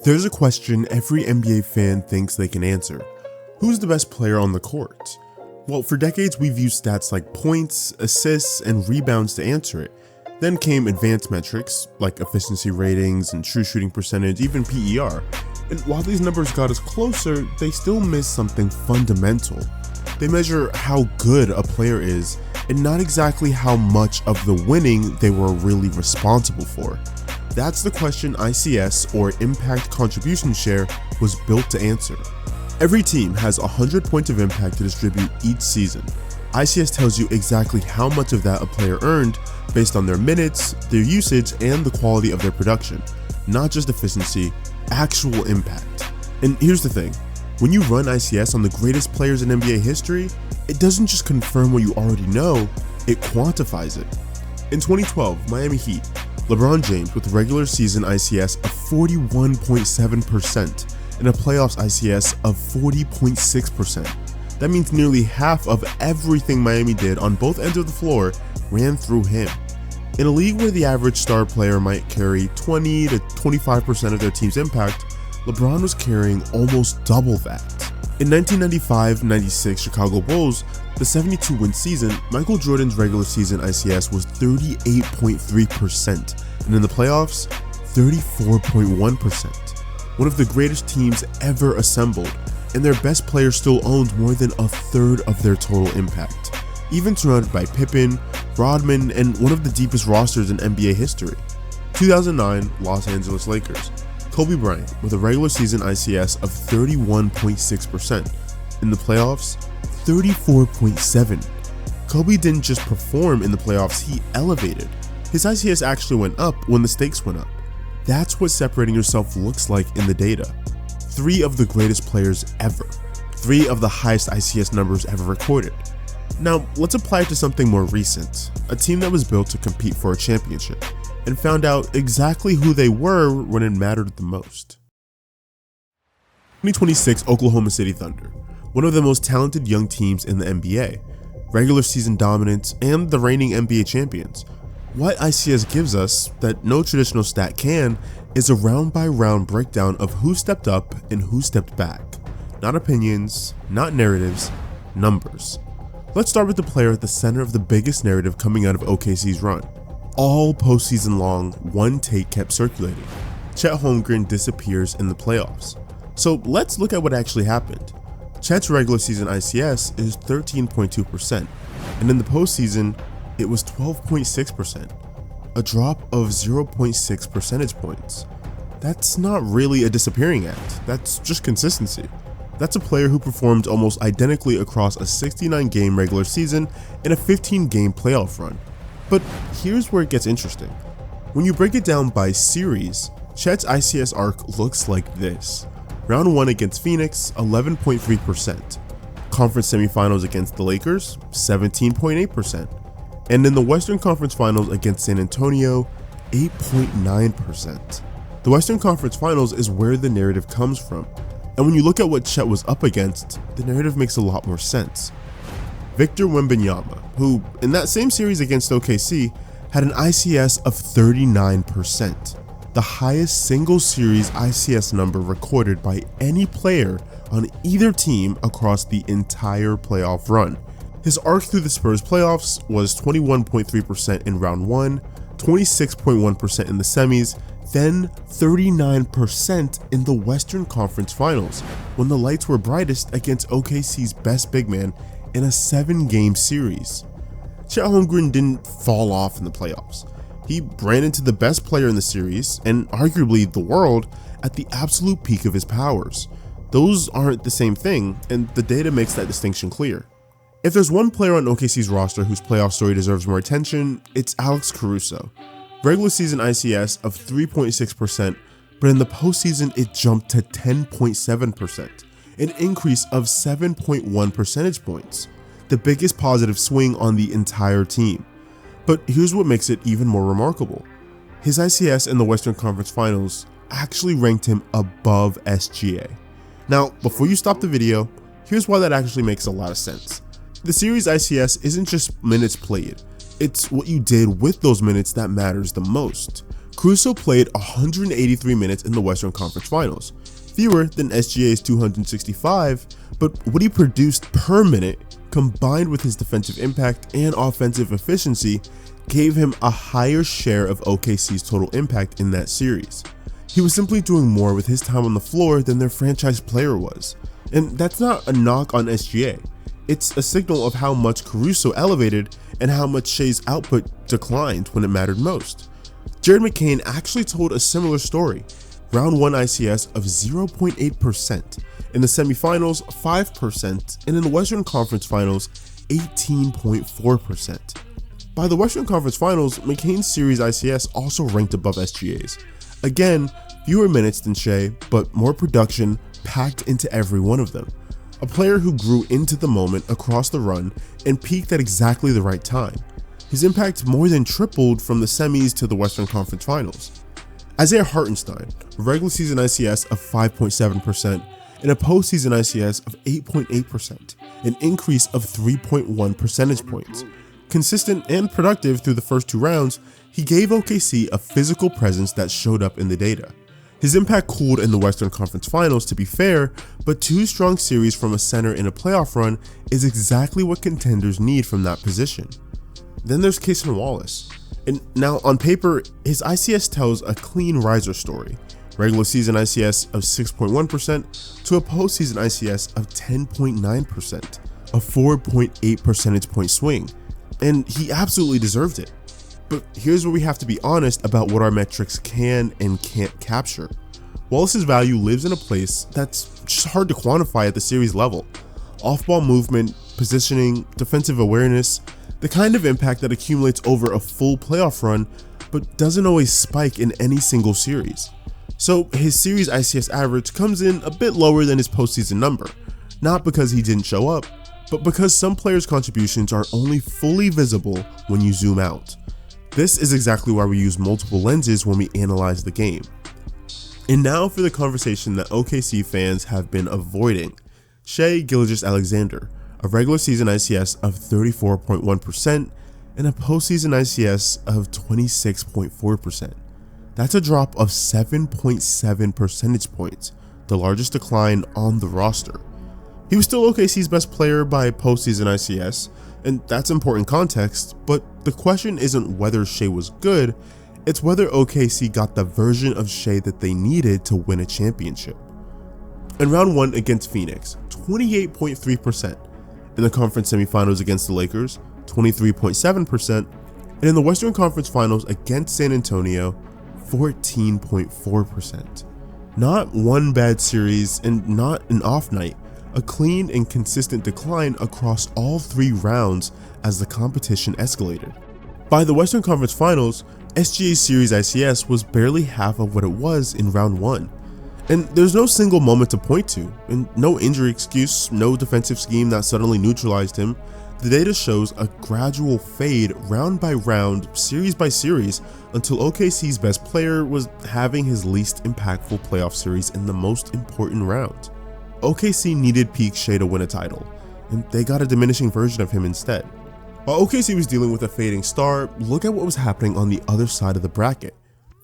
There's a question every NBA fan thinks they can answer. Who's the best player on the court? Well, for decades we've used stats like points, assists, and rebounds to answer it. Then came advanced metrics like efficiency ratings and true shooting percentage, even PER. And while these numbers got us closer, they still miss something fundamental. They measure how good a player is and not exactly how much of the winning they were really responsible for. That's the question ICS, or Impact Contribution Share, was built to answer. Every team has 100 points of impact to distribute each season. ICS tells you exactly how much of that a player earned based on their minutes, their usage, and the quality of their production. Not just efficiency, actual impact. And here's the thing, when you run ICS on the greatest players in NBA history, it doesn't just confirm what you already know, it quantifies it. In 2012, Miami Heat, LeBron James with regular season ICS of 41.7% and a playoffs ICS of 40.6%. That means nearly half of everything Miami did on both ends of the floor ran through him. In a league where the average star player might carry 20 to 25% of their team's impact, LeBron was carrying almost double that. In 1995-96 Chicago Bulls, the 72-win season, Michael Jordan's regular season ICS was 38.3%, and in the playoffs, 34.1%. One of the greatest teams ever assembled, and their best player still owned more than a third of their total impact, even surrounded by Pippen, Rodman, and one of the deepest rosters in NBA history. 2009 Los Angeles Lakers, Kobe Bryant with a regular season ICS of 31.6%, in the playoffs, 34.7%. Kobe didn't just perform in the playoffs, he elevated. His ICS actually went up when the stakes went up. That's what separating yourself looks like in the data. 3 of the greatest players ever. 3 of the highest ICS numbers ever recorded. Now, let's apply it to something more recent, a team that was built to compete for a championship, and found out exactly who they were when it mattered the most. 2026 Oklahoma City Thunder, one of the most talented young teams in the NBA, regular season dominance, and the reigning NBA champions. What ICS gives us, that no traditional stat can, is a round-by-round breakdown of who stepped up and who stepped back. Not opinions, not narratives, numbers. Let's start with the player at the center of the biggest narrative coming out of OKC's run. All postseason long, one take kept circulating. Chet Holmgren disappears in the playoffs. So let's look at what actually happened. Chet's regular season ICS is 13.2%, and in the postseason, it was 12.6%, a drop of 0.6 percentage points. That's not really a disappearing act, that's just consistency. That's a player who performed almost identically across a 69-game regular season and a 15-game playoff run. But here's where it gets interesting. When you break it down by series, Chet's ICS arc looks like this. Round 1 against Phoenix, 11.3%. Conference semifinals against the Lakers, 17.8%. And in the Western Conference Finals against San Antonio, 8.9%. The Western Conference Finals is where the narrative comes from. And when you look at what Chet was up against, the narrative makes a lot more sense. Victor Wembanyama, who in that same series against OKC had an ICS of 39%, the highest single series ICS number recorded by any player on either team across the entire playoff run. His arc through the Spurs playoffs was 21.3% in round 1, 26.1% in the semis, then 39% in the Western Conference Finals, when the lights were brightest against OKC's best big man in a 7-game series. Chet Holmgren didn't fall off in the playoffs. He ran into the best player in the series, and arguably the world, at the absolute peak of his powers. Those aren't the same thing, and the data makes that distinction clear. If there's one player on OKC's roster whose playoff story deserves more attention, it's Alex Caruso. Regular season ICS of 3.6%, but in the postseason it jumped to 10.7%, an increase of 7.1 percentage points, the biggest positive swing on the entire team. But here's what makes it even more remarkable. His ICS in the Western Conference Finals actually ranked him above SGA. Now, before you stop the video, here's why that actually makes a lot of sense. The series ICS isn't just minutes played, it's what you did with those minutes that matters the most. Caruso played 183 minutes in the Western Conference Finals, fewer than SGA's 265, but what he produced per minute, combined with his defensive impact and offensive efficiency, gave him a higher share of OKC's total impact in that series. He was simply doing more with his time on the floor than their franchise player was. And that's not a knock on SGA. It's a signal of how much Caruso elevated and how much Shea's output declined when it mattered most. Jared McCain actually told a similar story. Round 1 ICS of 0.8%, in the semifinals 5%, and in the Western Conference Finals 18.4%. By the Western Conference Finals, McCain's series ICS also ranked above SGA's. Again, fewer minutes than Shea, but more production packed into every one of them. A player who grew into the moment across the run and peaked at exactly the right time. His impact more than tripled from the semis to the Western Conference Finals. Isaiah Hartenstein, a regular season ICS of 5.7% and a postseason ICS of 8.8%, an increase of 3.1 percentage points. Consistent and productive through the first 2 rounds, he gave OKC a physical presence that showed up in the data. His impact cooled in the Western Conference Finals, to be fair, but 2 strong series from a center in a playoff run is exactly what contenders need from that position. Then there's Cason Wallace. And now on paper, his ICS tells a clean riser story. Regular season ICS of 6.1% to a postseason ICS of 10.9%, a 4.8 percentage point swing. And he absolutely deserved it. But here's where we have to be honest about what our metrics can and can't capture. Wallace's value lives in a place that's just hard to quantify at the series level. Off-ball movement, positioning, defensive awareness, the kind of impact that accumulates over a full playoff run, but doesn't always spike in any single series. So his series ICS average comes in a bit lower than his postseason number, not because he didn't show up, but because some players' contributions are only fully visible when you zoom out. This is exactly why we use multiple lenses when we analyze the game. And now for the conversation that OKC fans have been avoiding. Shai Gilgeous-Alexander, a regular season ICS of 34.1% and a postseason ICS of 26.4%. That's a drop of 7.7 percentage points, the largest decline on the roster. He was still OKC's best player by postseason ICS, and that's important context, but the question isn't whether Shai was good, it's whether OKC got the version of Shai that they needed to win a championship. In round 1 against Phoenix, 28.3%. In the conference semifinals against the Lakers, 23.7%. And in the Western Conference Finals against San Antonio, 14.4%. Not one bad series and not an off night. A clean and consistent decline across all 3 rounds as the competition escalated. By the Western Conference Finals, SGA's series ICS was barely half of what it was in round 1. And there's no single moment to point to, and no injury excuse, no defensive scheme that suddenly neutralized him. The data shows a gradual fade round by round, series by series, until OKC's best player was having his least impactful playoff series in the most important round. OKC needed peak Shai to win a title, and they got a diminishing version of him instead. While OKC was dealing with a fading star, look at what was happening on the other side of the bracket.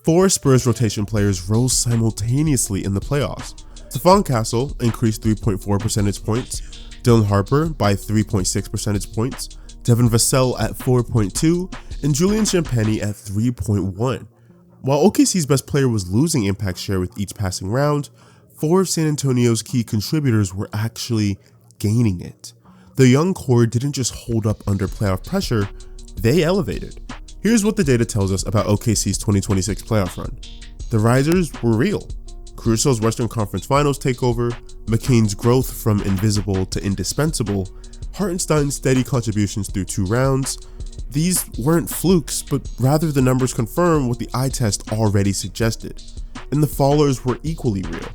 4 Spurs rotation players rose simultaneously in the playoffs. Stephon Castle increased 3.4 percentage points, Dylan Harper by 3.6 percentage points, Devin Vassell at 4.2, and Julian Champagnie at 3.1. While OKC's best player was losing impact share with each passing round, 4 of San Antonio's key contributors were actually gaining it. The young core didn't just hold up under playoff pressure, they elevated. Here's what the data tells us about OKC's 2026 playoff run. The risers were real. Caruso's Western Conference Finals takeover, McCain's growth from invisible to indispensable, Hartenstein's steady contributions through 2 rounds. These weren't flukes, but rather the numbers confirm what the eye test already suggested. And the fallers were equally real.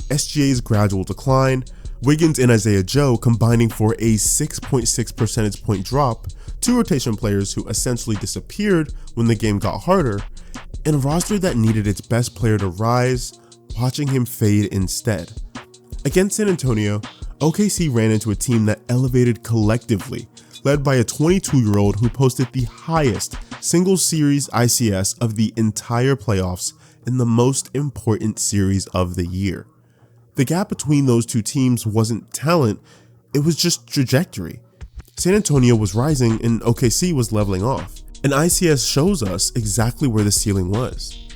SGA's gradual decline, Wiggins and Isaiah Joe combining for a 6.6 percentage point drop, 2 rotation players who essentially disappeared when the game got harder, and a roster that needed its best player to rise, watching him fade instead. Against San Antonio, OKC ran into a team that elevated collectively, led by a 22-year-old who posted the highest single series ICS of the entire playoffs in the most important series of the year. The gap between those two teams wasn't talent, it was just trajectory. San Antonio was rising and OKC was leveling off, and ICS shows us exactly where the ceiling was.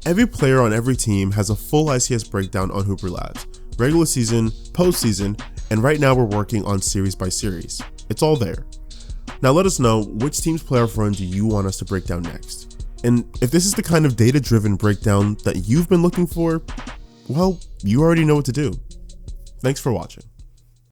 Every player on every team has a full ICS breakdown on Hooper Labs, regular season, postseason, and right now we're working on series by series. It's all there. Now let us know which team's playoff run do you want us to break down next. And if this is the kind of data-driven breakdown that you've been looking for, well, you already know what to do. Thanks for watching.